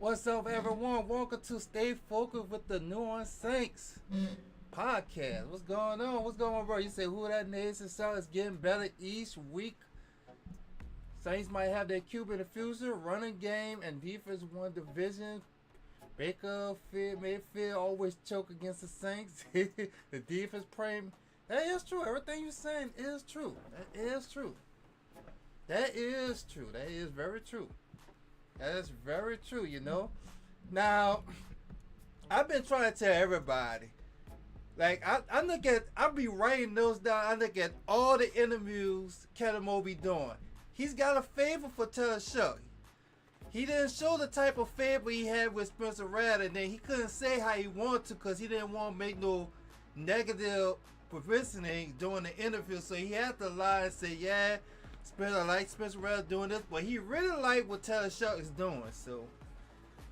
What's up, everyone? Welcome to Stay Focused with the New Orleans Saints podcast. What's going on? What's going on, bro? You say who that Nation sound is getting better each week. Saints might have their QB in the future, running game, and defense one division. Baker Mayfield always choke against the Saints. The defense praying. That is true. Everything you're saying is true. That is true. That is true. That is very true. That is very true, you know. Now, I've been trying to tell everybody. Like, I be writing those down. I look at all the interviews Kellen Moore be doing. He's got a favor for Taylor Shuck. He didn't show the type of favor he had with Spencer Rattler, and then he couldn't say how he wanted to because he didn't want to make no negative publicity during the interview. So he had to lie and say, yeah, I like Spencer Rattler doing this, but he really liked what Taylor Shuck is doing. So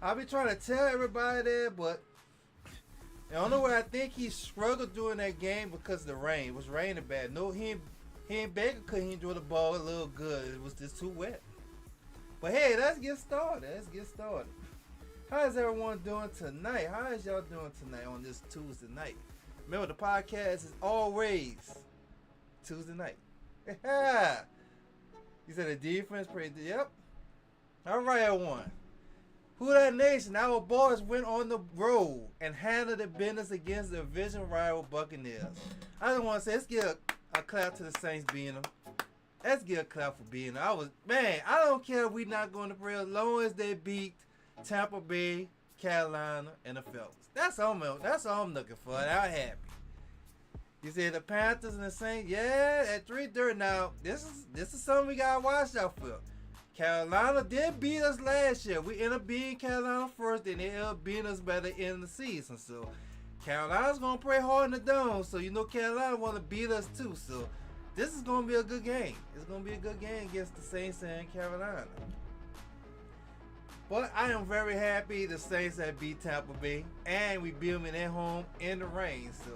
I'll be trying to tell everybody that, but the only way I think he struggled during that game because of the rain. It was raining bad. No, he and Baker couldn't enjoy the ball a little good. It was just too wet. But hey, let's get started. How is everyone doing tonight? How is y'all doing tonight on this Tuesday night? Remember, the podcast is always Tuesday night. You said the defense pretty. Yep. All right, everyone. Who that Nation? Our boys went on the road and handled the business against the division rival Buccaneers. I just want to say, let's give a clap to the Saints being them. Let's give a clap for being them. I don't care if we not going to play as long as they beat Tampa Bay, Carolina, and the Falcons. That's all I'm looking for. And I'm happy. You see the Panthers and the Saints, yeah, at 3:30. Now, this is something we gotta watch out for. Carolina did beat us last year. We ended up beating Carolina first, and they ended up beating us by the end of the season. So Carolina's gonna play hard in the dome. So you know Carolina wanna beat us too. So this is gonna be a good game. It's gonna be a good game against the Saints and Carolina. But I am very happy the Saints have beat Tampa Bay, and we beat them in their home in the rain. So.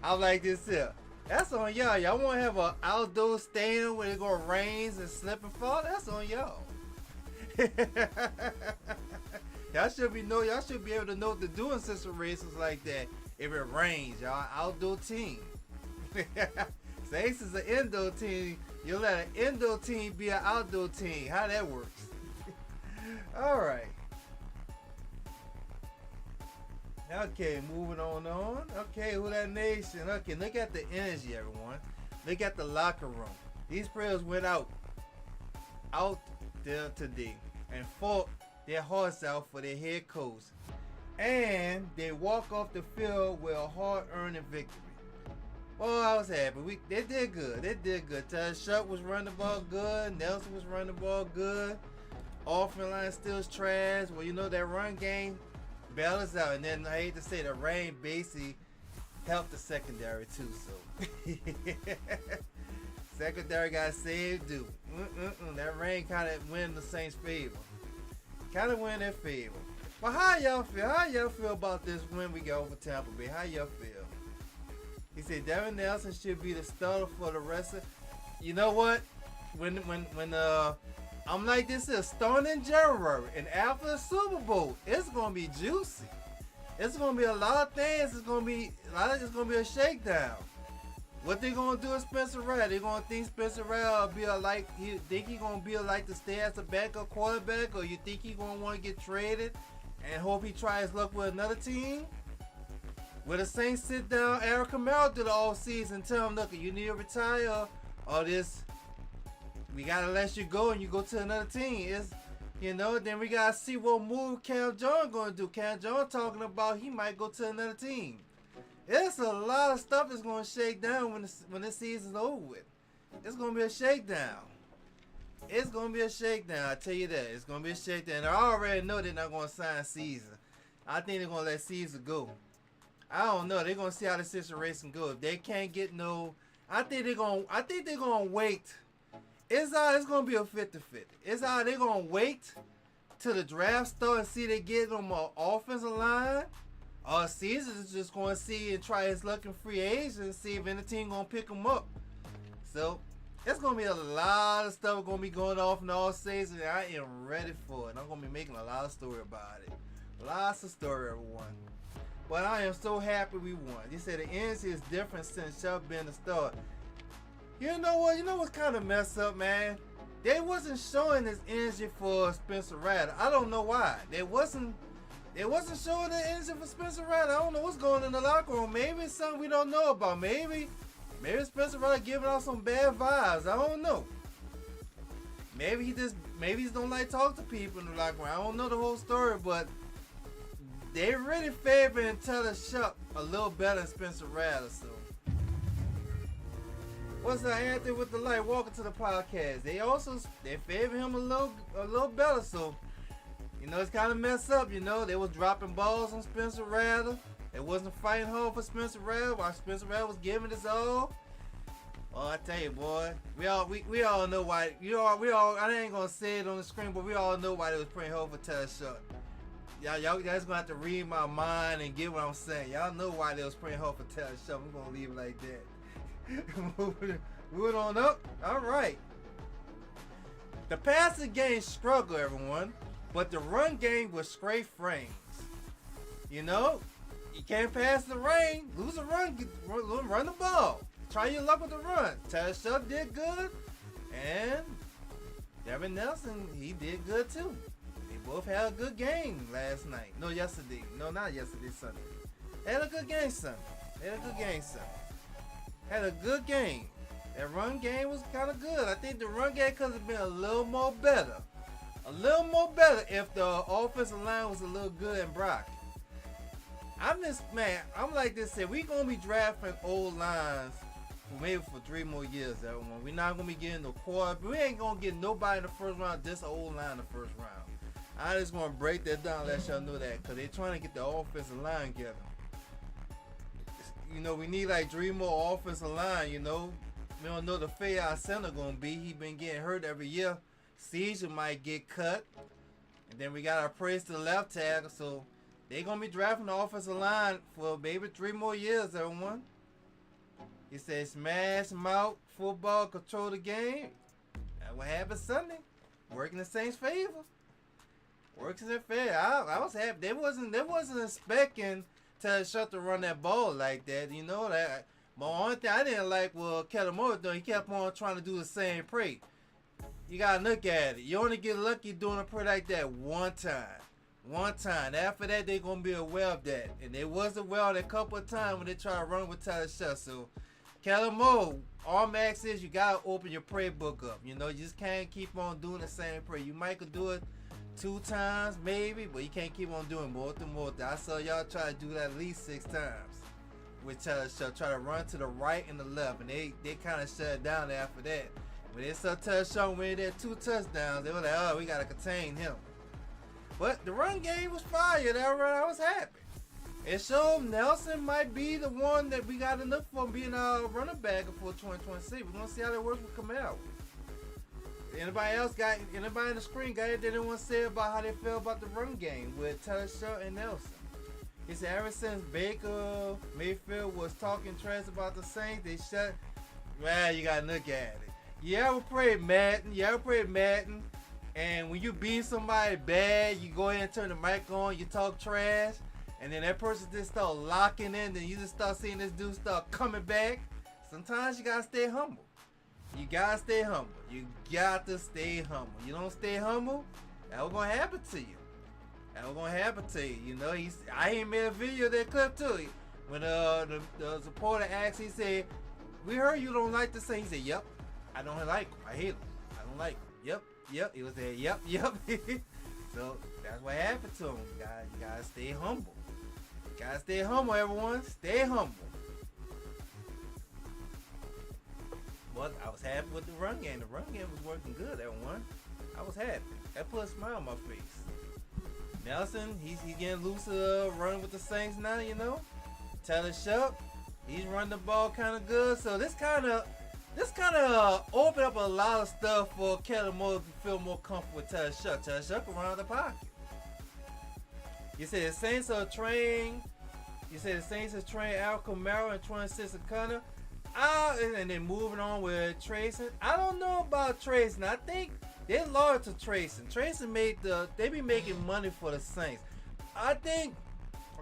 I like this here. That's on y'all. Y'all want to have an outdoor stadium where it's going to rain and slip and fall? That's on y'all. Y'all should be able to know what to do in situations like that. If it rains, y'all outdoor team. Saints is an indoor team. You let an indoor team be an outdoor team. How that works? All right. Okay, moving on. Okay, who that Nation? Okay, look at the energy, everyone. Look at the locker room. These players went out there today and fought their hearts out for their head coach. And they walk off the field with a hard-earned victory. Oh, I was happy. They did good. Taylor Shuck was running the ball good. Nelson was running the ball good. Offensive line still is trash. Well, you know that run game balance out, and then I hate to say the rain basically helped the secondary too. So secondary got saved, dude. That rain kind of went in the Saints' favor. Kind of went in their favor. But how y'all feel? How y'all feel about this win we got over Tampa Bay? How y'all feel? He said Devin Nelson should be the starter for the rest of. You know what? When I'm like, this is starting in January, and after the Super Bowl, it's gonna be juicy. It's gonna be a lot of things. It's gonna be a shakedown. What they gonna do with Spencer Rattler? They gonna think Spencer Rattler will be you think he gonna be like to stay as a backup quarterback, or you think he gonna want to get traded and hope he tries luck with another team? Will the Saints sit down Eric Kamara through the all season and tell him, look, you need to retire, or this? We gotta let you go and you go to another team. Then we gotta see what move Cam Jones gonna do. Cam Jones talking about he might go to another team. It's a lot of stuff that's gonna shake down when this season's over with. It's gonna be a shakedown. It's gonna be a shakedown. I tell you that. It's gonna be a shakedown. I already know they're not gonna sign Caesar. I think they're gonna let Caesar go. I don't know. They're gonna see how the situation goes. If they can't get no, I think they're gonna wait. It's going to be a 50-50. It's how they're going to wait till the draft start and see they get them an offensive line. Or Caesar's just going to see and try his luck in free agents and see if any team going to pick him up. So, It's gonna be a lot of stuff gonna be going off in all season. And I am ready for it. I'm gonna be making a lot of story about it. Lots of story, everyone. But I am so happy we won. They said the energy is different since Chubb been the star. You know what? You know what's kind of messed up, man? They wasn't showing this energy for Spencer Rattler. I don't know why. They wasn't showing the energy for Spencer Rattler. I don't know what's going on in the locker room. Maybe it's something we don't know about. Maybe Spencer Rattler giving off some bad vibes. I don't know. Maybe he don't like talk to people in the locker room. I don't know the whole story, but they really favoring Taylor Shuck a little better than Spencer Rattler. So, what's that, Anthony with the light? Welcome to the podcast. They favor him a little better. So, you know, it's kind of messed up. You know, they was dropping balls on Spencer Rattler. They wasn't fighting hard for Spencer Rattler while Spencer Rattler was giving his all. Oh, I tell you, boy, we all know why. I ain't gonna say it on the screen, but we all know why they was praying hard for Taylor Shuck. Y'all guys gonna have to read my mind and get what I'm saying. Y'all know why they was praying hard for Taylor Shuck. I'm gonna leave it like that. Moving on up. All right. The passing game struggled, everyone, but the run game was straight frames. You know, you can't pass the rain, lose a run the ball. Try your luck with the run. Taylor Shuck did good, and Devin Nelson, he did good too. They both had a good game last night. No, yesterday. No, not yesterday, Sunday. They had a good game Sunday. Had a good game. That run game was kind of good. I think the run game could have been a little more better. A little more better if the offensive line was a little good and Brock. I'm like this said, we gonna be drafting old lines maybe for 3 more years, everyone. We're not gonna be getting no quarterback. We ain't gonna get nobody in the first round, just an old line in the first round. I just want to break that down, let y'all know that, because they're trying to get the offensive line together. You know, we need like 3 more offensive line, you know. We don't know the fate our center going to be. He been getting hurt every year. Caesar might get cut. And then we got our praise to the left tackle. So they're going to be drafting the offensive line for maybe 3 more years, everyone. He said smash, mouth, football, control the game. That's what happened Sunday. Working the Saints' favor. Works in their favor. I was happy. They wasn't expecting Taylor Shuck to run that ball like that. You know that. But one thing I didn't like was Kellen Moore doing. He kept on trying to do the same play. You gotta look at it. You only get lucky doing a play like that one time. After that, they're gonna be aware of that. And they was aware of that a couple of times when they try to run with Taylor Shuck. So Kellen Moore, all Max is you gotta open your playbook up. You know, you just can't keep on doing the same play. You might could do it 2 times maybe, but you can't keep on doing more. I saw y'all try to do that at least 6 times with Taylor Shuck. Try to run to the right and the left, and they kind of shut it down after that. When they saw Taylor Shuck win that 2 touchdowns, they were like, oh, we gotta contain him. But the run game was fire. That run, I was happy. It showed Nelson might be the one that we got to look for being our running back for 2026. We're gonna see how that works with Kamau. Anybody in the screen got anything they want to say about how they feel about the run game with Taylor Shuck and Nelson? He said ever since Baker Mayfield was talking trash about the Saints, they shut. Well, you gotta look at it. You ever played Madden? And when you beat somebody bad, you go ahead and turn the mic on, you talk trash, and then that person just start locking in, then you just start seeing this dude start coming back. Sometimes you gotta stay humble. You got to stay humble. You don't stay humble, that was going to happen to you. You know, I ain't made a video of that clip too. When the supporter asked, he said, we heard you don't like the Saints. He said, yep, I don't like him. I hate him. I don't like him. Yep. He was there, yep. So that's what happened to him. You got to stay humble. You got to stay humble, everyone. Stay humble. But I was happy with the run game. The run game was working good, everyone. I was happy. That put a smile on my face. Nelson, he's getting loose running with the Saints now, you know. Taylor Shuck, he's running the ball kind of good. So this kind of opened up a lot of stuff for Kellen Moore to feel more comfortable with Taylor Shuck. Taylor Shuck can run out of the pocket. You said the Saints are trained Al Kamara and 26 O'Connor. And then moving on with Trayson. I don't know about Trayson. I think they're loyal to Trayson. Trayson they be making money for the Saints. I think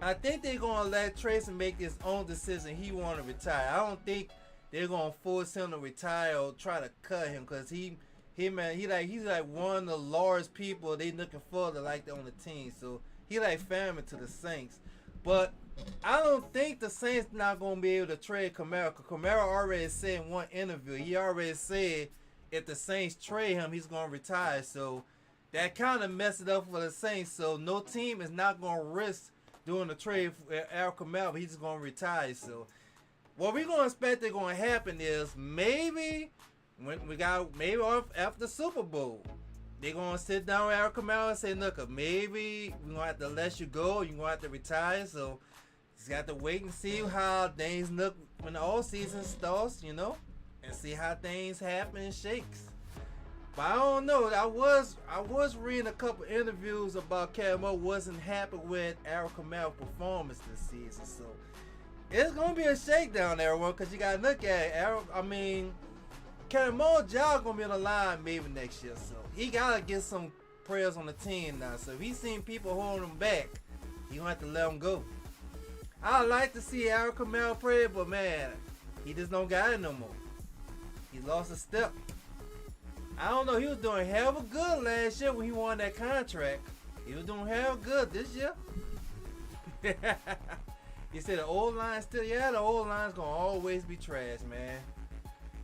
they're gonna let Trayson make his own decision. He want to retire. I don't think they're gonna force him to retire or try to cut him because he's like one of the largest people they looking for to like on the team. So he like family to the Saints. But I don't think the Saints not gonna be able to trade Kamara. Kamara already said in one interview. He already said if the Saints trade him, he's gonna retire. So that kind of messed it up for the Saints. So no team is not gonna risk doing the trade for Al Kamara. He's just gonna retire. So what we're gonna expect is gonna happen is maybe after the Super Bowl, they're gonna sit down with Al Kamara and say, look, maybe we're gonna have to let you go. You're gonna have to retire. So just got to wait and see how things look when the all season starts, and see how things happen and shakes. But I don't know. I was reading a couple interviews about Camo wasn't happy with Al Kamara's performance this season. So it's gonna be a shakedown, everyone, because you gotta look at it. Camero's job gonna be on the line maybe next year. So he gotta get some players on the team now. So if he's seen people holding him back, he gonna have to let him go. I'd like to see Al Kamara play, but man, he just don't got it no more. He lost a step. I don't know. He was doing hell of good last year when he won that contract. He was doing hell good this year. You said the old line still? Yeah, the old line's gonna always be trash, man.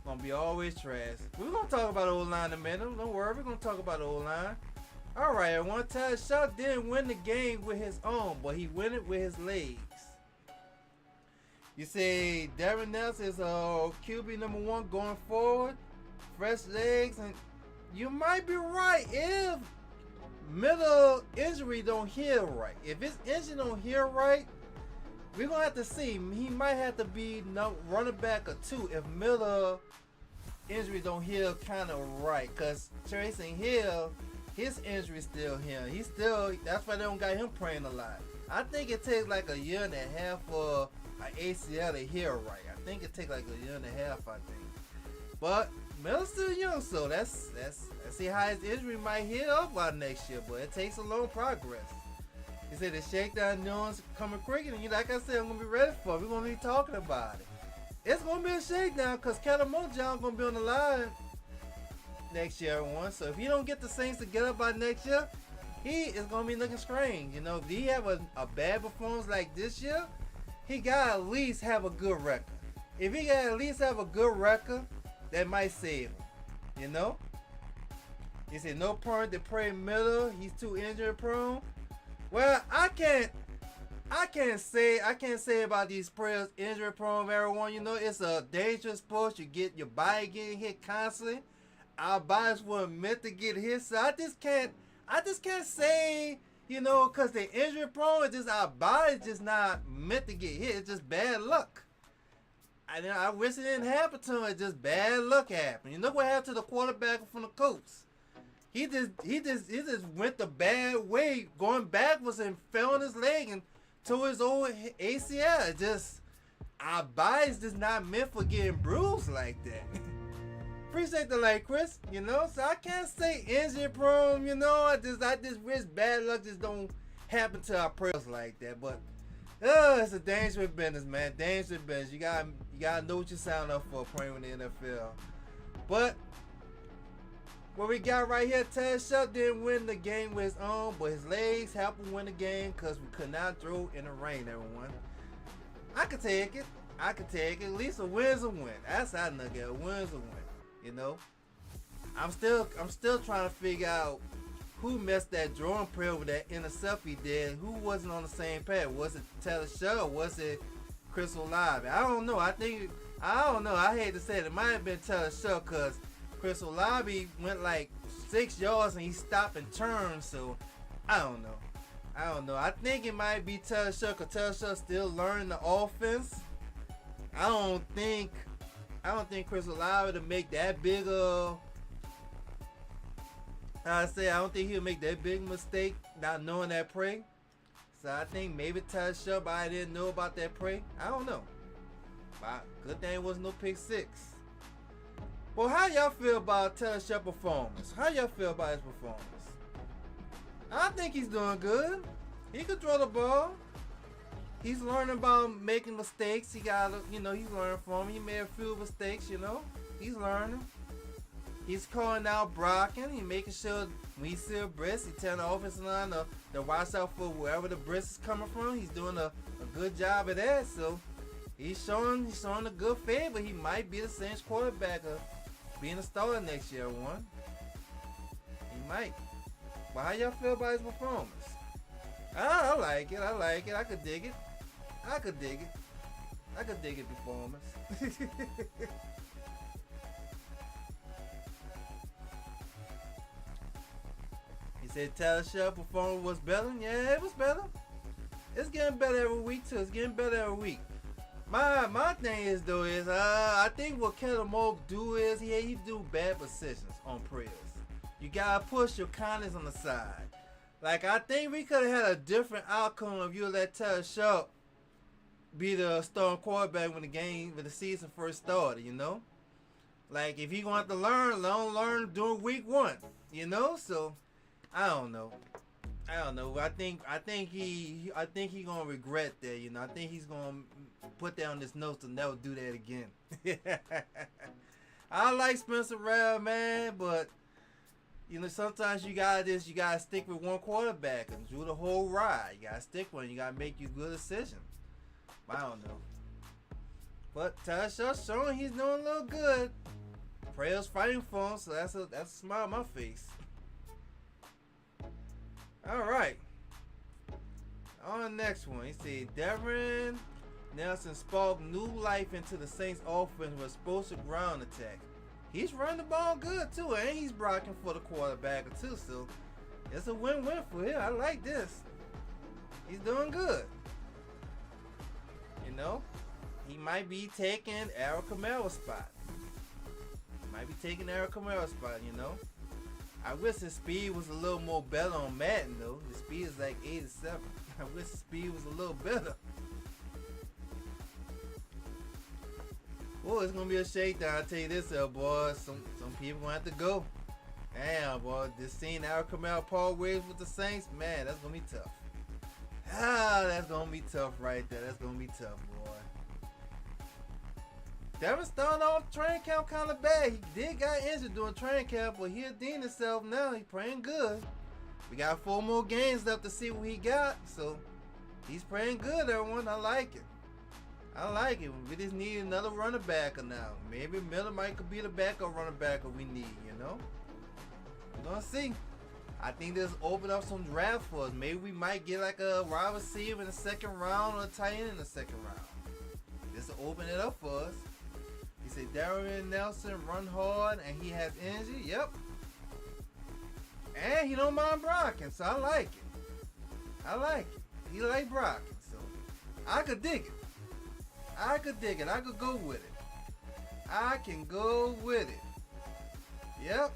Gonna be always trash. We're gonna talk about the old line in a minute. Don't worry, we're gonna talk about the old line. All right, everyone. Ty Shaw didn't win the game with his arm, but he won it with his legs. You say Darren Nelson is QB number 1 going forward. Fresh legs, and you might be right if middle injury don't heal right. If his injury don't heal right, we're gonna have to see. He might have to be running back or 2 if middle injury don't heal kind of right. Cause Trayson Hill, his injury still here. That's why they don't got him playing a lot. I think it takes like a year and a half for an ACL to heal right. I think it takes like a year and a half. I think, but Miller's still young, so let's see how his injury might heal up by next year. But it takes a long progress. He said the shakedown news coming quicker, and like I said, I'm gonna be ready for it. We're gonna be talking about it. It's gonna be a shakedown because Catamon John gonna be on the line next year, everyone. So if he don't get the Saints to get up by next year, he is gonna be looking strange. If he have a bad performance like this year, he gotta at least have a good record. If he gotta at least have a good record, that might save him. He said no point to play middle. He's too injury prone. Well, I can't say about these players injury prone, everyone. It's a dangerous sport. You get your body getting hit constantly. Our bodies weren't meant to get hit, so I just can't say, because they're injury prone. It's just our body's just not meant to get hit. It's just bad luck. I wish it didn't happen to him. It's just bad luck happened. You know what happened to the quarterback from the Colts? He just went the bad way, going backwards and fell on his leg and tore his old ACL. Our body's just not meant for getting bruised like that. Appreciate the like, Chris. So I can't say injury prone. I just wish bad luck just don't happen to our players like that. But it's a dangerous business, man. Dangerous business. You gotta know what you sign up for playing in the NFL. But what we got right here, Ted Shutt didn't win the game with his arm, but his legs helped him win the game because we could not throw in the rain, everyone. I could take it. At least a win's a win. That's how I look at it. A win's a win. I'm still trying to figure out who messed that drawing play with that intercept he did. Who wasn't on the same pad? Was it Taylor Shutt or was it Chris Olave? I don't know. I don't know. I hate to say it. It might have been Taylor Shutt because Chris Olave went like 6 yards and he stopped and turned. So I don't know. I think it might be Taylor Shutt because Taylor Shutt still learning the offense. I don't think Chris Olave to make that big I don't think he'll make that big mistake not knowing that play. So I think maybe Ty Shutt, I didn't know about that play. I don't know. Good thing it was no pick six. Well, how y'all feel about Taylor Swift's performance? How y'all feel about his performance? I think he's doing good. He could throw the ball. He's learning about making mistakes. He's learning from him. He made a few mistakes, He's learning. He's calling out Brocken. He's making sure when he see a brisk, he telling the offensive line to watch out for wherever the brisk is coming from. He's doing a good job of that. So he's showing a good favor. He might be the Saints quarterback being a starter next year, one. He might. But how y'all feel about his performance? I like it. I could dig it. I could dig it performance. He said Taylor Swift performance was better. Yeah, it was better. It's getting better every week too. It's getting better every week. My thing is I think what Kellen Moore do is he do bad positions on prayers. You gotta push your kindness on the side. Like, I think we could have had a different outcome if you let Taylor Swift be the starting quarterback when the season first started, Like, if he want to learn during week one, So, I don't know. I think he gonna regret that, I think he's gonna put that on his notes to never do that again. I like Spencer Rattler, man, but sometimes you gotta stick with one quarterback and do the whole ride. You gotta stick with him. You gotta make you good decisions. I don't know. But Taylor Swift showing he's doing a little good. Prayers fighting for him, so that's a smile on my face. Alright. On the next one, he said Devin Nelson sparked new life into the Saints offense with explosive ground attack. He's running the ball good too, and he's blocking for the quarterback too, so it's a win-win for him. I like this. He's doing good. He might be taking Eric Kamara's spot. I wish his speed was a little more better on Madden though. His speed is like 87. I wish his speed was a little better. Oh, it's gonna be a shakedown. I tell you this, boy. Some people gonna have to go. Damn, boy. Just seeing Eric Kamara part ways with the Saints, man, that's gonna be tough. That's gonna be tough right there. That's gonna be tough, boy. Devin started off training camp kind of bad. He did got injured during training camp, but he redeemed himself now. He's playing good. We got 4 more games left to see what he got, so he's playing good, everyone. I like it. We just need another running back now. Maybe Miller could be the backup running back we need, We're gonna see. I think this open up some draft for us. Maybe we might get like a wide receiver in the second round or a tight end in the second round. This will open it up for us. He said Darren Nelson run hard and he has energy. Yep. And he don't mind blocking, so I like it. He like blocking, so I could dig it. I could go with it. I can go with it. Yep.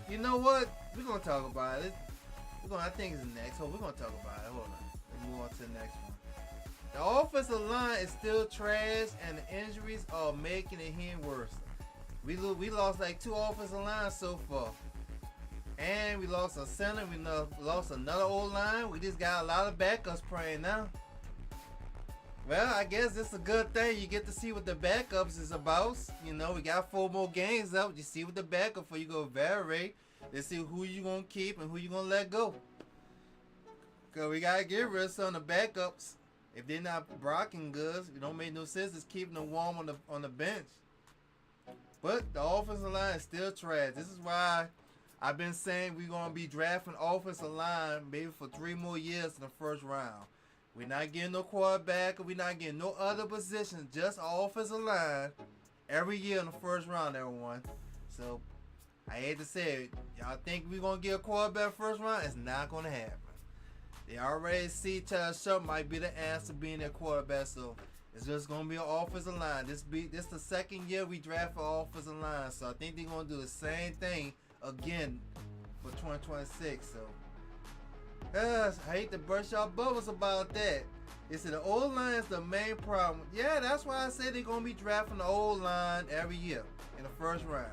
You know what? We're going to talk about it. I think it's the next. We're going to talk about it. Hold on. Let's move on to the next one. The offensive line is still trash, and the injuries are making it even worse. We lost like 2 offensive lines so far. And we lost a center. We lost another O-line. We just got a lot of backups playing now. Well, I guess it's a good thing. You get to see what the backups is about. We got 4 more games up. You see what the backup for. You go vary. Let's see who you going to keep and who you going to let go. Because we got to get rid of some of the backups. If they're not blocking good, it don't make no sense just keeping them warm on the bench. But the offensive line is still trash. This is why I've been saying we're going to be drafting offensive line maybe for 3 more years in the first round. We're not getting no quarterback. We're not getting no other positions. Just offensive line every year in the first round, everyone. So, I hate to say it. Y'all think we're going to get a quarterback first round? It's not going to happen. They already see Taylor Swift might be the answer being their quarterback. So, it's just going to be an offensive line. This the second year we draft for offensive line. So, I think they're going to do the same thing again for 2026. So, I hate to burst y'all bubbles about that. They said the O-line is the main problem. Yeah, that's why I say they're going to be drafting the O-line every year in the first round.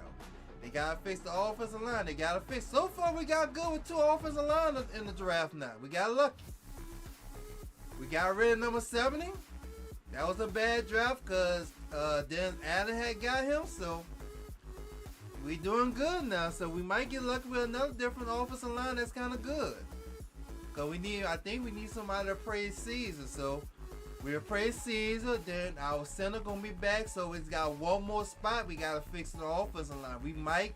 They got to fix the offensive line. They got to fix. So far, we got good with 2 offensive liners in the draft now. We got lucky. We got rid of number 70. That was a bad draft because then Allen had got him. So we doing good now. So we might get lucky with another different offensive line that's kind of good. Because I think we need somebody to praise Caesar. So we'll praise Caesar. Then our center going to be back. So it's got one more spot. We got to fix the offensive line. We might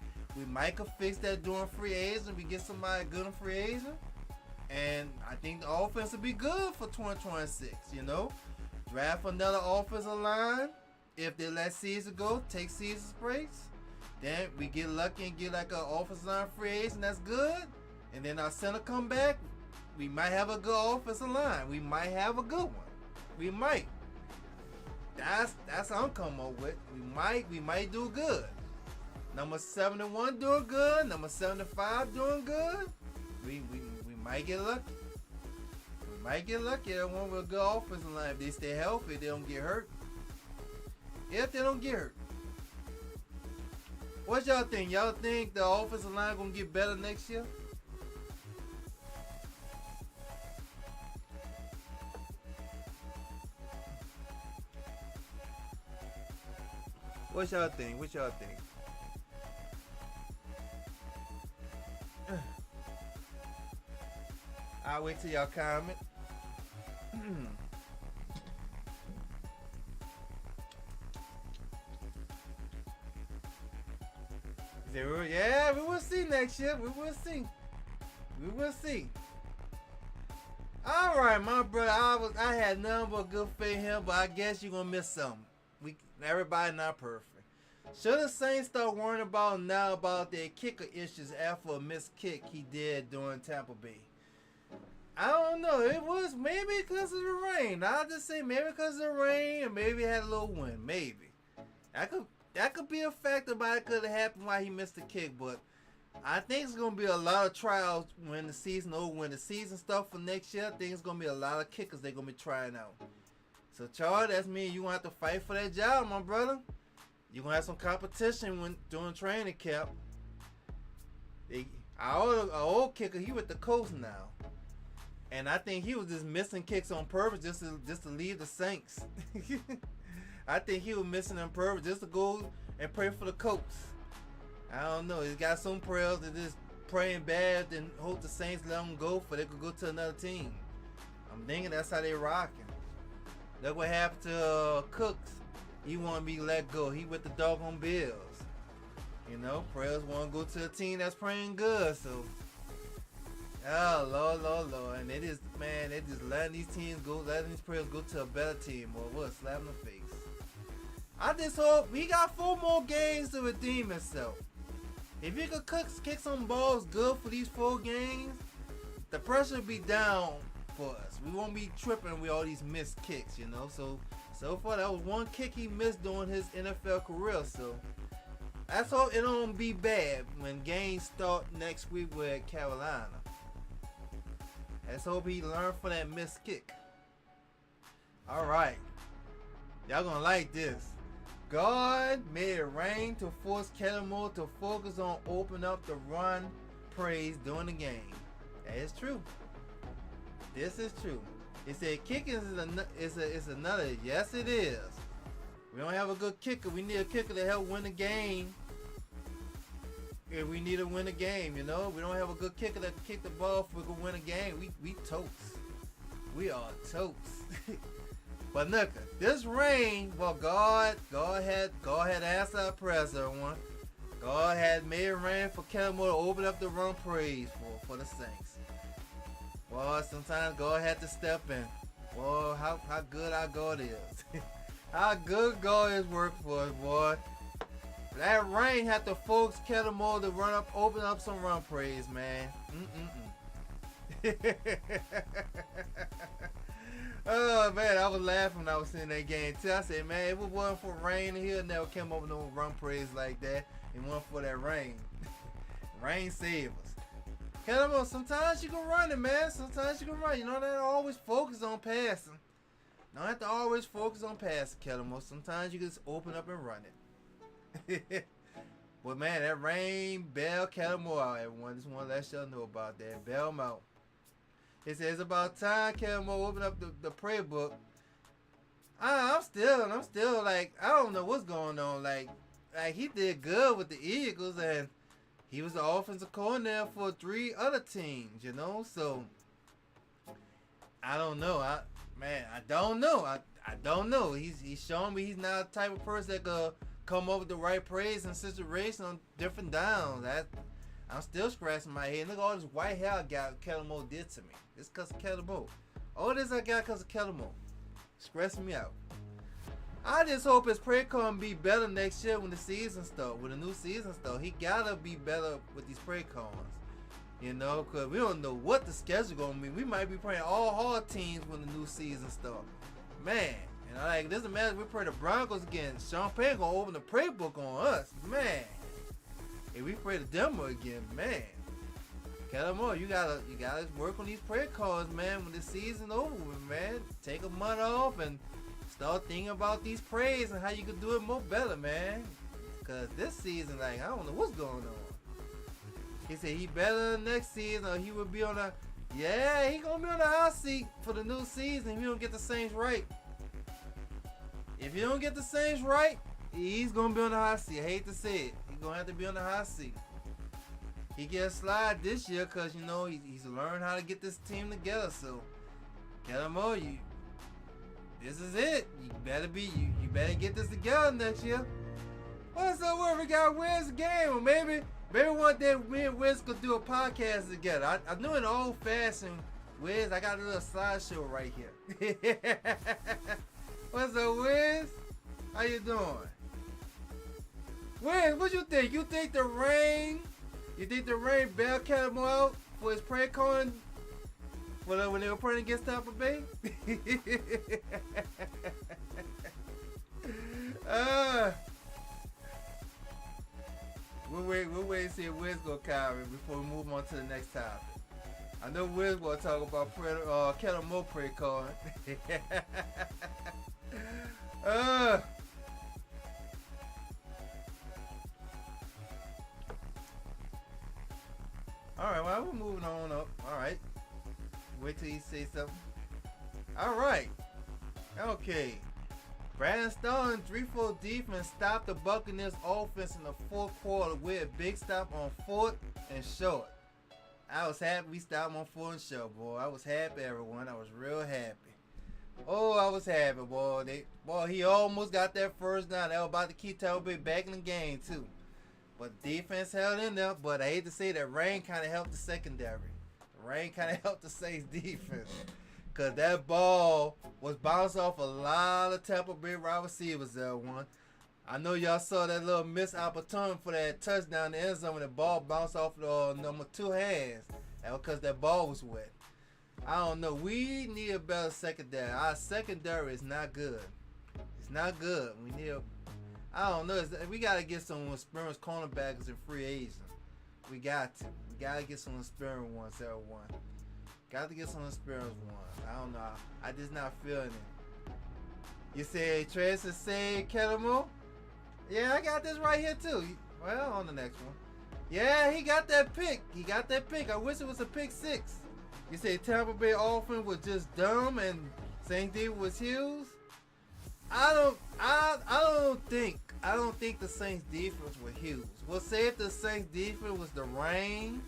could fix that during free agent. We get somebody good in free agent. And I think the offense will be good for 2026, you know. Draft another offensive line. If they let Caesar go, take Caesar's breaks. Then we get lucky and get like an offensive line free agent that's good. And then our center come back. We might have a good offensive line. We might have a good one. We might. That's what I'm coming up with. We might do good. Number 71 doing good. Number 75 doing good. We might get lucky. We might get lucky. That one with a good offensive line. If they stay healthy, they don't get hurt. If they don't get hurt. What y'all think? Y'all think the offensive line gonna get better next year? What y'all think? What y'all think? I'll wait till y'all comment. Yeah, we will see next year. We will see. We will see. All right, my brother. I had nothing but good faith here, but I guess you're gonna miss something. Everybody not perfect. Should the Saints start worrying about now about their kicker issues after a missed kick he did during Tampa Bay? I don't know. It was maybe because of the rain. I'll just say maybe because of the rain and maybe it had a little wind. Maybe. That could be a factor, but it could have happened while he missed the kick. But I think it's going to be a lot of trials when the season over. When the season starts for next year, I think it's going to be a lot of kickers they're going to be trying out. So, Charles, that's mean you're going to have to fight for that job, my brother. You're going to have some competition when doing training camp. Our old kicker, he with the Colts now. And I think he was just missing kicks on purpose just to leave the Saints. I think he was missing on purpose just to go and pray for the Colts. I don't know. He's got some prayers that just praying bad and hope the Saints let him go for they could go to another team. I'm thinking that's how they rocking. Look what happened to Cooks. He want to be let go. He with the doggone Bills. You know, prayers want to go to a team that's praying good. So, oh, Lord. And they just letting these teams go, letting these players go to a better team or what? Slap in the face. I just hope he got 4 more games to redeem himself. If he could kick some balls good for these 4 games, the pressure will be down for us. We won't be tripping with all these missed kicks, you know. So far, that was 1 kick he missed during his NFL career. So let's hope it don't be bad when games start next week with Carolina. Let's hope he learned from that missed kick. All right. Y'all gonna like this. God made it rain to force Kellen Moore to focus on opening up the run praise during the game. That is true. This is true. It said kicking is another. Yes, it is. We don't have a good kicker. We need a kicker to help win the game. If we need to win a game, you know, we don't have a good kicker that can kick the ball if we can win a game. We toast. We are toast. But look, this rain, well, God had answered our prayers, everyone. God had made it rain for Kellen Moore to open up the run praise for the Saints. Boy, sometimes God had to step in. Boy, how good our God is. How good God is working for us, boy. That rain had to force Kellen Moore to open up some run praise, man. Oh man, I was laughing when I was seeing that game too. I said, man, if it wasn't for rain, he'll never come over no run praise like that. It wasn't for that rain. Rain saved us. Kellen Moore, sometimes you can run it, man. Sometimes you can run. You know, they always focus on passing. Don't have to always focus on passing, Kellen Moore. Sometimes you can just open up and run it. But man, that rain bailed Kellen Moore out, everyone. Just want to let y'all know about that. Bail him out. It says about time Kellen Moore opened up the prayer book. I'm still like, I don't know what's going on. Like he did good with the Eagles, and he was the offensive coordinator for 3 other teams, you know. So I don't know. I don't know. I don't know. He's showing me he's not the type of person that could come up with the right praise and situation on different downs. I'm still scratching my head. Look at all this white hair I got Kellen Moore did to me. It's because of Kellen Moore. All this I got because of Kellen Moore. Stressing me out. I just hope his prayer can be better next year when the season starts. When the new season starts, he gotta be better with these prayer cards. You know, because we don't know what the schedule gonna be. We might be playing all hard teams when the new season starts. Man, and like, it doesn't matter if we play the Broncos again. Sean Payne gonna open the prayer book on us. Man, if we play the Denver again, man. Kellen Moore, you gotta work on these prayer cards, man. When the season over, man, take a month off and start thinking about these prays and how you can do it more better, man. Cause this season, like, I don't know what's going on. He said he better next season, or he would be on a, yeah, he gonna be on the hot seat for the new season if he don't get the Saints right. If you don't get the Saints right, he's gonna be on the hot seat. I hate to say it, he's gonna have to be on the hot seat. He get a slide this year because, you know, he's learned how to get this team together. So, Kellen Moore, this is it. You better get this together next year. What's up with we got Wiz game? Or maybe one day me and Wiz could do a podcast together. I knew in the old fashioned Wiz, I got a little slideshow right here. What's up, Wiz? How you doing? Wiz, what you think? You think the rain bailed Kellen Moore out for his prayer calling when they were playing against Tampa Bay? We'll wait and see if Wiz go Kyrie before we move on to the next topic. I know Wiz will talk about Kellen Moore prayer calling. Alright, well, we're moving on up. Alright. Wait till he say something. Alright. Okay. Brandon Starlin 3-4 defense stopped the Buccaneers offense in the fourth quarter with a big stop on 4th and short. I was happy we stopped on 4th and short, boy. I was happy, everyone. I was real happy. Oh, I was happy, boy. He almost got that first down. They were about to keep Tampa Bay back in the game, too. But defense held in there. But I hate to say that rain kind of helped the secondary. The rain kind of helped the Saints defense. Because that ball was bounced off a lot of Tampa Bay wide receivers there, one. I know y'all saw that little missed opportunity for that touchdown in the end zone when the ball bounced off the number 2 hands. That was because that ball was wet. I don't know. We need a better secondary. Our secondary is not good. It's not good. We need I don't know. We got to get some experienced cornerbacks and free agents. We got to. We got to get some experienced ones, everyone. Got to get some experienced ones. I don't know. I just not feeling it. You say Tracy say Kellen Moore? Yeah, I got this right here too. Well, on the next one. Yeah, he got that pick. I wish it was a pick 6. You say Tampa Bay offense was just dumb and St. D was huge? I don't think the Saints defense was huge. We'll say if the Saints defense was the rain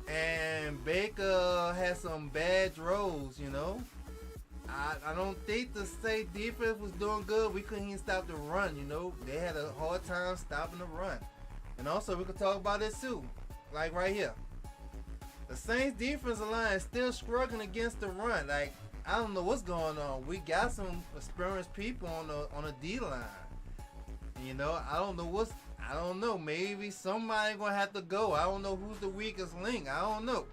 and Baker had some bad throws, you know. I don't think the Saints defense was doing good. We couldn't even stop the run, you know. They had a hard time stopping the run. And also we could talk about this too. Like right here. The Saints defensive line is still struggling against the run. Like, I don't know what's going on. We got some experienced people on the D line. You know, I don't know. Maybe somebody gonna have to go. I don't know who's the weakest link. I don't know.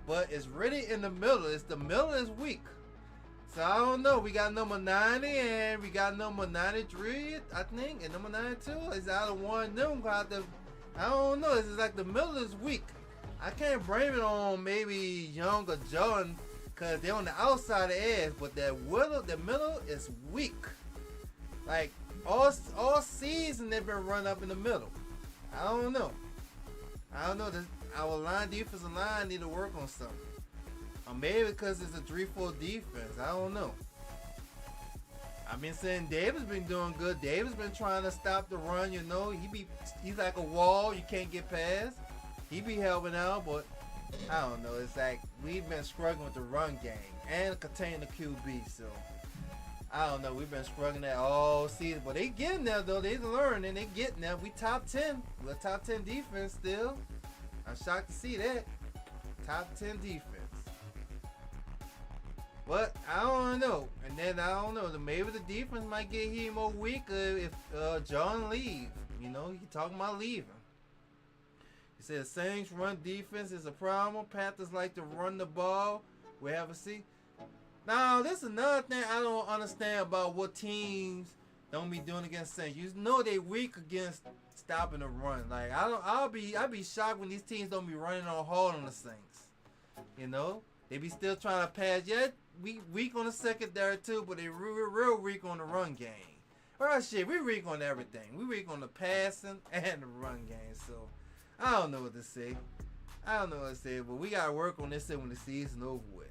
But it's really in the middle. The middle is weak. So I don't know. We got number 90 and we got number 93, I think, and number 92 is out of one of them. I don't know. It's like the middle is weak. I can't blame it on maybe Young or Jordan Cause they're on the outside of the edge, but the middle is weak. Like all season they've been run up in the middle. I don't know. Our defensive line need to work on something. Or maybe because it's a 3-4 defense. I don't know. I've been saying Davis been doing good. Davis been trying to stop the run. You know, he's like a wall you can't get past. He be helping out, but I don't know. It's like we've been struggling with the run game and containing the QB. So I don't know. We've been struggling that all season, but they getting there though. They learning. They getting there. We top 10. We're a top 10 defense still. I'm shocked to see that. Top 10 defense. But I don't know. And then I don't know. Maybe the defense might get here more weaker if John leave. You know, he talking about leaving. He said the Saints run defense is a problem. Panthers like to run the ball. We have a see. Now, this is another thing I don't understand about what teams don't be doing against Saints. You know they weak against stopping the run. Like I'll be shocked when these teams don't be running on hard on the Saints. You know, they be still trying to pass. Yeah, we weak on the secondary too, but they real weak on the run game. Well, shit, we weak on everything. We weak on the passing and the run game. So I don't know what to say. But we gotta work on this when the season over with.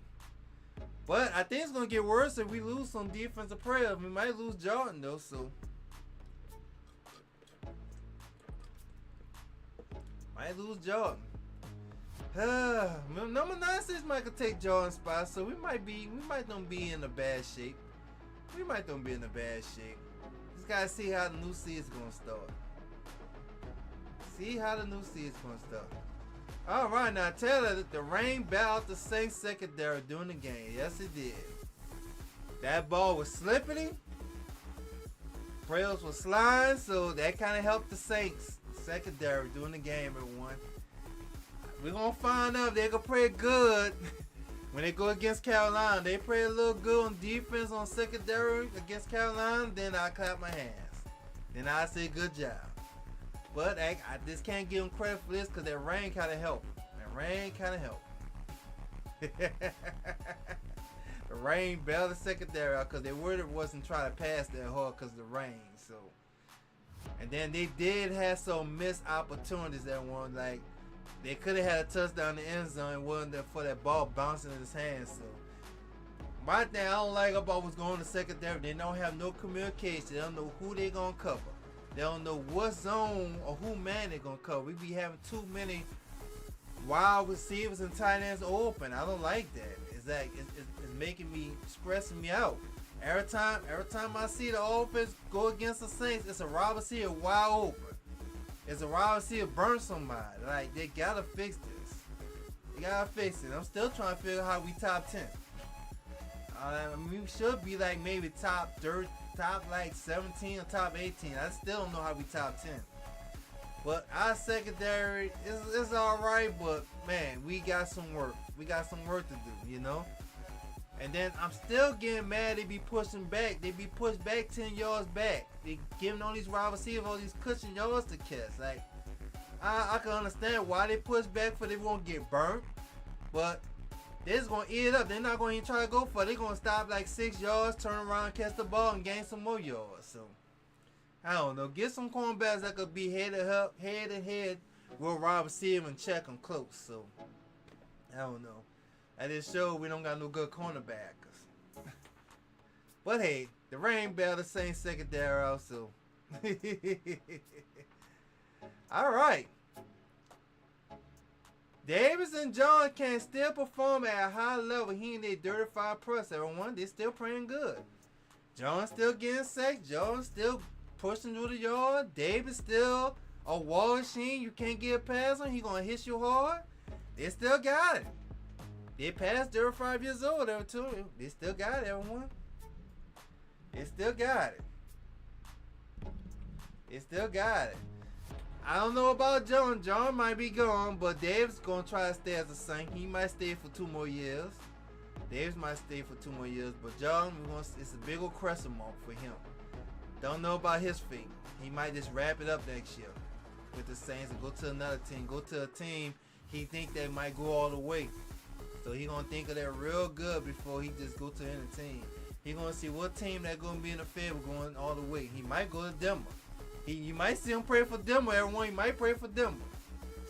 But I think it's gonna get worse if we lose some defensive players. We might lose Jordan though, so might lose Jordan. Number 96 might could take Jordan's spot, so we might not be in a bad shape. Just gotta see how the new season's gonna start. All right, now tell her that the rain bailed the Saints secondary during the game. Yes, it did. That ball was slippery. Trails was sliding, so that kind of helped the Saints secondary during the game, everyone. We're going to find out if they're going to play good when they go against Carolina. They play a little good on defense on secondary against Carolina, then I clap my hands. Then I say good job. But I just can't give them credit for this because that rain kind of helped. The rain bailed the secondary out because they wasn't trying to pass that hard because of the rain. So, and then they did have some missed opportunities that one. Like, they could have had a touchdown in the end zone and wasn't there for that ball bouncing in his hands. So, my thing I don't like about what's going on in the secondary, they don't have no communication. They don't know who they're going to cover. They don't know what zone or who man they're going to cover. We be having too many wide receivers and tight ends open. I don't like that. It's like it's making me, stressing me out. Every time I see the offense go against the Saints, it's a wide receiver wide open. It's a wide receiver burn somebody. Like, they got to fix this. I'm still trying to figure out how we top 10. We should be like maybe top 30. Top like 17 or top 18. I still don't know how we top 10. But our secondary is alright, but man, we got some work. We got some work to do, you know? And then I'm still getting mad they be pushing back. They be pushed back 10 yards back. They giving all these wide receivers all these cushion yards to catch. Like, I can understand why they push back for they won't get burnt. But they're just going to eat it up. They're not going to even try to go for it. They're going to stop like 6 yards, turn around, catch the ball, and gain some more yards. So, I don't know. Get some cornerbacks that could be head and head with wide receiver and check them close. So, I don't know. At this show, we don't got no good cornerbacks. But hey, the rain bailed the Saints secondary also. All right. Davis and John can still perform at a high level. He and they 35+, everyone. They still playing good. John still getting sacks. John still pushing through the yard. Davis still a wall machine. You can't get past him. He gonna hit you hard. They still got it. They passed 35 years old there too. They still got it, everyone. They still got it. I don't know about John. John might be gone, but Davis gonna try to stay as a Saint. He might stay for 2 more years. Davis might stay for 2 more years, but John, it's a big old crescent mark for him. Don't know about his fate. He might just wrap it up next year with the Saints and go to another team. Go to a team he think they might go all the way. So So he gonna think of that real good before he just go to any team. He gonna see what team that gonna be in the favor going all the way. He might go to Denver. You might see him pray for Denver, everyone. He might pray for Denver.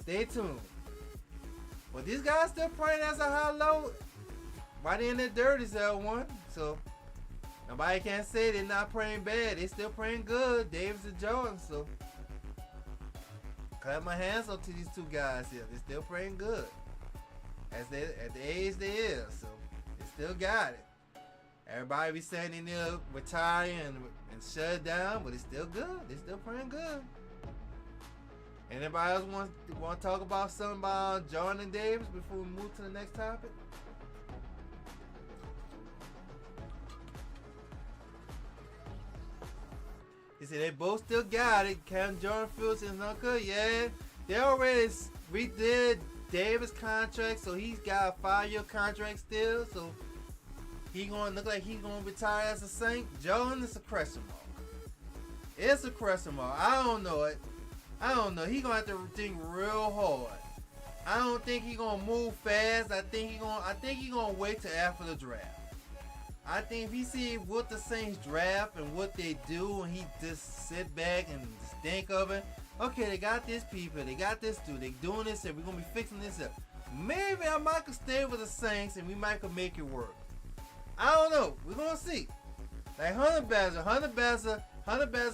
Stay tuned. But these guys still praying as a high low. Right in the dirt is everyone. So nobody can say they're not praying bad. They still praying good. Davis and Jordan. So clap my hands up to these two guys here. They still praying good. At the age they is. So they still got it. Everybody be saying they need to retire and shut it down, but it's still good. They still praying good. Anybody else want to talk about something about Jordan and Davis before we move to the next topic? He said they both still got it. Cam Jordan feels his uncle. Yeah, they already redid Davis' contract, so he's got a 5-year contract still. So he gonna look like he's gonna retire as a Saint. Jordan is a question mark. It's a question mark. I don't know it. I don't know. He gonna have to think real hard. I don't think he gonna move fast. I think he gonna wait till after the draft. I think if he see what the Saints draft and what they do, and he just sit back and just think of it. Okay, they got this people. They got this dude. They doing this, and we're gonna be fixing this up. Maybe I might could stay with the Saints, and we might could make it work. I don't know. We're gonna see. Like Hunter Badger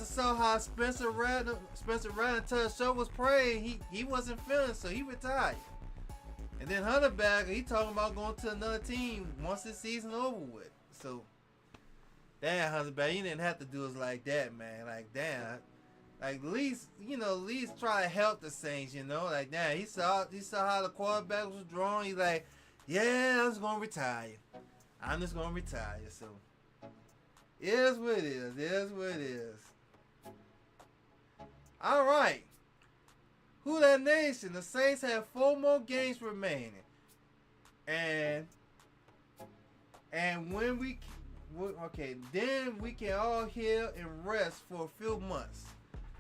saw how Spencer Rattler until the show was praying. He wasn't feeling, so he retired. And then Hunter Badger, he talking about going to another team once this season over with. So, damn, Hunter Badger, you didn't have to do us like that, man. Like, damn. Like, at least try to help the Saints, Like, damn, he saw how the quarterback was drawn. He's like, yeah, I'm just going to retire. I'm just going to retire. So, it is what it is. It is what it is. All right. Who that nation? The Saints have 4 more games remaining. And when then we can all heal and rest for a few months.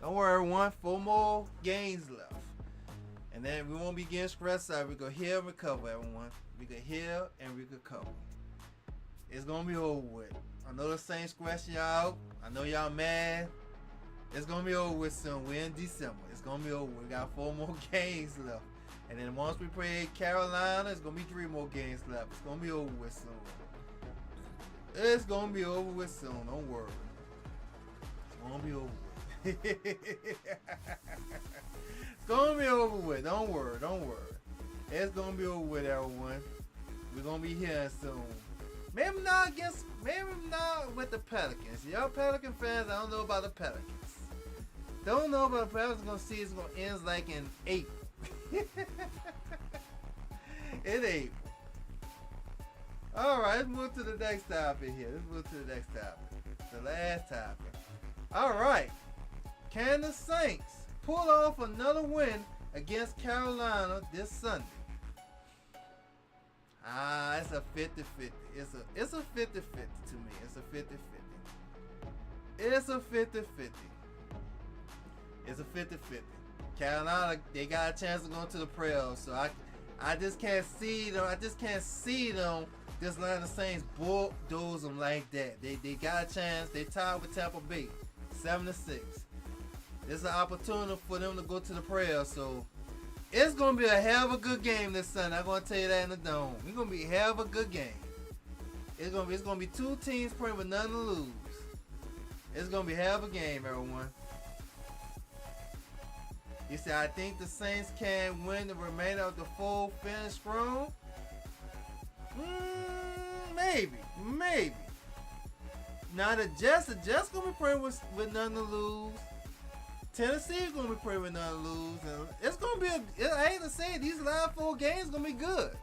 Don't worry, everyone. 4 more games left. And then we won't be getting stressed out. We're going to heal and recover, everyone. We can heal and recover. It's going to be over with. I know the Saints scratching y'all out. I know y'all mad. It's going to be over with soon. We're in December. It's going to be over. We got 4 more games left. And then once we play Carolina, it's going to be 3 more games left. It's going to be over with soon. It's going to be over with soon. Don't worry. It's going to be over with. It's going to be over with. Don't worry. Don't worry. It's going to be over with, everyone. We're going to be here soon. Maybe not with the Pelicans. Y'all Pelican fans, I don't know about the Pelicans. Don't know about the Pelicans. Gonna see it's gonna end like in April. In April. Alright, let's move to the next topic here. The last topic. Alright. Can the Saints pull off another win against Carolina this Sunday? It's a 50-50. It's a 50-50 to me. It's a 50-50. It's a 50-50. It's a 50-50. Carolina, they got a chance of going to the playoffs, so I just can't see them. I just can't see them just letting the Saints bulldoze them like that. They got a chance. They tied with Tampa Bay, 7-6. This is an opportunity for them to go to the playoffs, so it's going to be a hell of a good game this Sunday. I'm going to tell you that in the dome. It's going to be a hell of a good game. It's going to be 2 teams playing with nothing to lose. It's going to be a hell of a game, everyone. You see, I think the Saints can win the remainder of the full finish strong. Maybe. Now the Jets going to be playing with nothing to lose. Tennessee is going to be playing with nothing to lose. And it's going to be, I hate to say it, these last 4 games going to be good.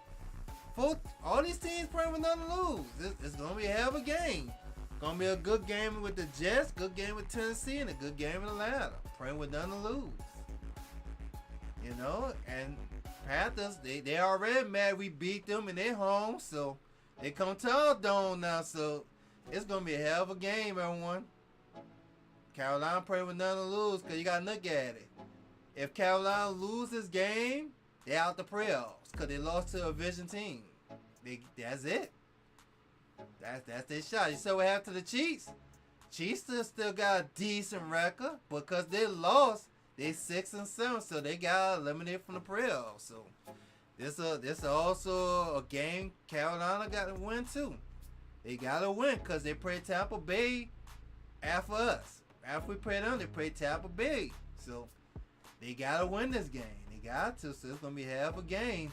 All these teams playing with nothing to lose. It's going to be a hell of a game. It's going to be a good game with the Jets, good game with Tennessee, and a good game with Atlanta. Playing with nothing to lose. And Panthers, they already mad we beat them and they're home, so they come to our dome now, so it's going to be a hell of a game, everyone. Carolina playing with nothing to lose, because you got to look at it. If Carolina loses game, they're out the playoffs, because they lost to a division team. That's it. That's their shot. You saw what happened to the Chiefs? Chiefs still got a decent record because they lost. They 6-7, so they got eliminated from the playoffs. So this also a game Carolina got to win too. They got to win because they play Tampa Bay after us. After we play them, they play Tampa Bay. So they got to win this game. They got to. So it's gonna be half a game.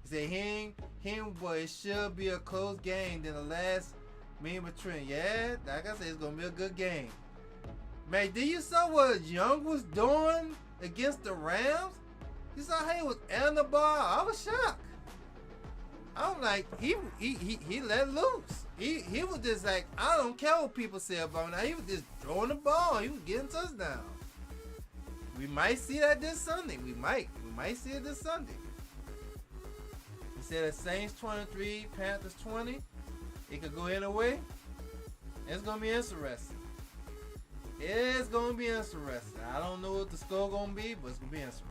He said, boy, it should be a close game than the last mean between. Yeah, like I said, it's going to be a good game. Man, did you saw what Young was doing against the Rams? You saw how he was on the ball? I was shocked. I'm like, he let loose. He was just like, I don't care what people say about him. Now, he was just throwing the ball. He was getting touchdowns. We might see that this Sunday. We might see it this Sunday. He said the Saints 23, Panthers 20. It could go either way. It's going to be interesting. It's going to be interesting. I don't know what the score going to be, but it's going to be interesting.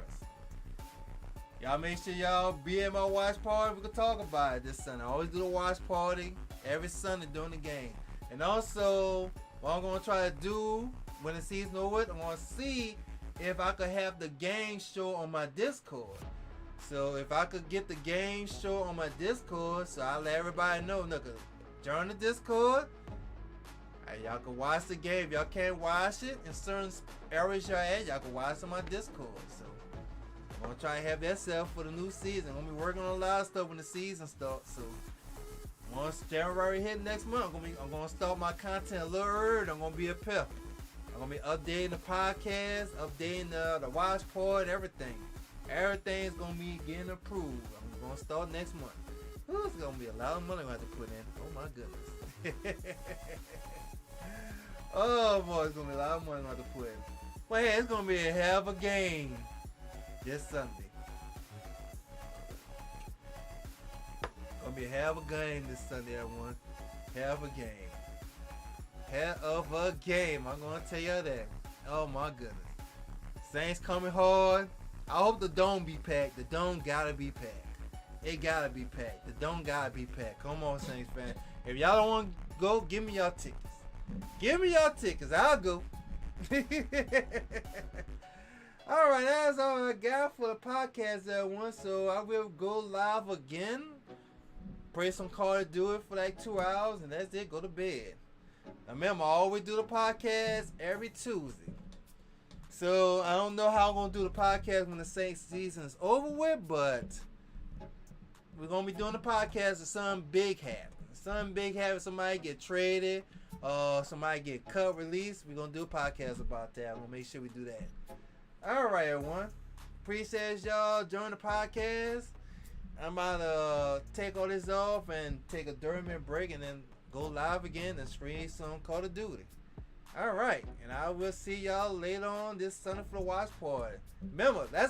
Y'all make sure y'all be at my watch party. We can talk about it this Sunday. I always do the watch party every Sunday during the game. And also, what I'm going to try to do when the season over, I'm going to see if I could have the game show on my Discord. So if I could get the game show on my Discord, so I'll let everybody know. Look, join the Discord. Y'all can watch the game. If y'all can't watch it in certain areas y'all at, y'all can watch it on my Discord. So I'm gonna try and have that set for the new season. I'm gonna be working on a lot of stuff when the season starts. So once January hit next month, I'm gonna start my content a little early. I'm gonna be a pep. I'm gonna be updating the podcast, updating the watch party, everything. Everything's gonna be getting approved. I'm gonna start next month. Ooh, it's gonna be a lot of money I have to put in. Oh my goodness. Oh boy, it's gonna be a lot of money I have to put in. Well, hey, it's gonna be a hell of a game this Sunday. Gonna be a hell of a game this Sunday, everyone. Hell of a game. Hell of a game. I'm gonna tell you that. Oh my goodness. Saints coming hard. I hope the dome be packed. The dome gotta be packed. It gotta be packed. The dome gotta be packed. Come on, Saints fans. If y'all don't want to go, give me y'all tickets. Give me y'all tickets. I'll go. Alright, that's all I got for the podcast, everyone. So I will go live again. Pray some call to do it for like 2 hours, and that's it. Go to bed. Now, remember, I always do the podcast every Tuesday. So I don't know how I'm gonna do the podcast when the Saints season is over with, but we're gonna be doing the podcast if something big happens. Something big happens, somebody get traded, somebody get cut, released. We're gonna do a podcast about that. I'm gonna make sure we do that. Alright, everyone. Appreciate y'all joining the podcast. I'm about to take all this off and take a 30-minute break and then go live again and stream some Call of Duty. Alright, and I will see y'all later on this Sunday for the watch party. Remember, that's